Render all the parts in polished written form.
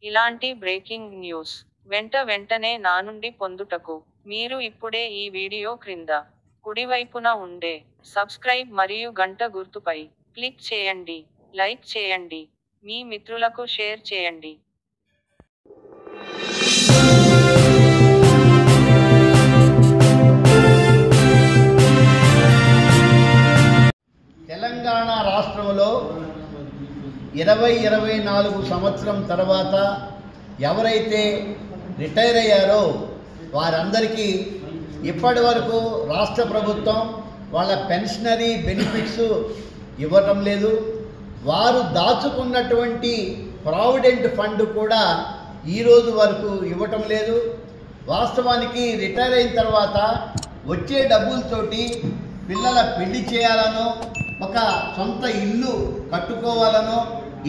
ఇలాంటి breaking news వెంటనే నా నుండి పొందుటకు మీరు ఇప్పుడే ఈ వీడియో క్రింద కుడివైపున ఉండే సబ్స్క్రైబ్ మరియు గంట గుర్తుపై క్లిక్ చేయండి, లైక్ చేయండి, మీ మిత్రులకు షేర్ చేయండి. తెలంగాణ రాష్ట్రంలో 24 సంవత్సరం తర్వాత ఎవరైతే రిటైర్ అయ్యారో వారందరికీ ఇప్పటి వరకు రాష్ట్ర ప్రభుత్వం వాళ్ళ పెన్షనరీ బెనిఫిట్స్ ఇవ్వటం లేదు. వారు దాచుకున్నటువంటి ప్రావిడెంట్ ఫండ్ కూడా ఈరోజు వరకు ఇవ్వటం లేదు. వాస్తవానికి రిటైర్ అయిన తర్వాత వచ్చే డబ్బులతోటి పిల్లల పెళ్లి చేయాలనో, ఒక సొంత ఇల్లు కట్టుకోవాలనో,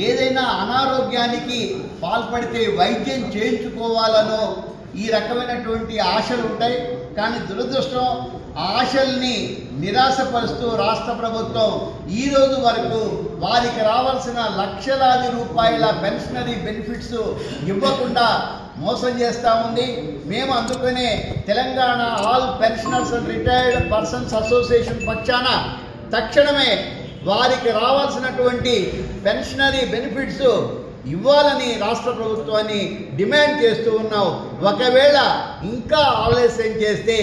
ఏదైనా అనారోగ్యానికి పాల్పడితే వైద్యం చేయించుకోవాలనో ఈ రకమైనటువంటి ఆశలు ఉంటాయి. కానీ దురదృష్టం, ఆ ఆశల్ని నిరాశపరుస్తూ రాష్ట్ర ప్రభుత్వం ఈరోజు వరకు వారికి రావాల్సిన లక్షలాది రూపాయల పెన్షనరీ బెనిఫిట్స్ ఇవ్వకుండా మోసం చేస్తూ ఉంది. మేము అందుకనే Telangana all pensioners and retired persons association పక్షాన తక్షణమే వారికి రావాల్సినటువంటి పెన్షనరీ బెనిఫిట్స్ ఇవ్వాలని రాష్ట్ర ప్రభుత్వాన్ని డిమాండ్ చేస్తూ ఉన్నాం. ఒకవేళ ఇంకా ఆలస్యం చేస్తే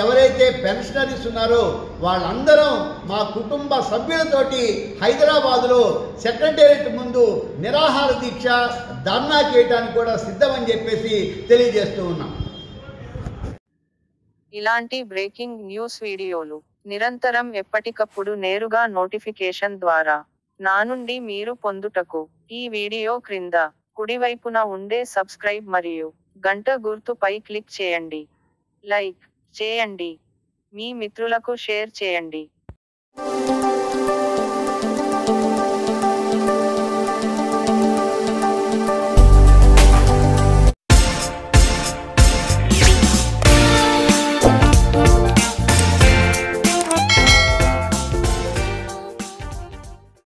ఎవరైతే పెన్షనరీస్ ఉన్నారో వాళ్ళందరం మా కుటుంబ సభ్యులతోటి హైదరాబాదులో సెక్రటేరియట్ ముందు నిరాహార దీక్ష, ధర్నా చేయడానికి కూడా సిద్ధమని చెప్పేసి తెలియజేస్తూ ఉన్నాం. ఇలాంటి బ్రేకింగ్ న్యూస్ వీడియోలు నిరంతరం ఎప్పటికప్పుడు నేరుగా నోటిఫికేషన్ ద్వారా నా నుండి మీరు పొందుటకు ఈ వీడియో క్రింద కుడివైపున ఉండే సబ్స్క్రైబ్ మరియు గంట గుర్తుపై క్లిక్ చేయండి, లైక్ చేయండి, మీ మిత్రులకు షేర్ చేయండి.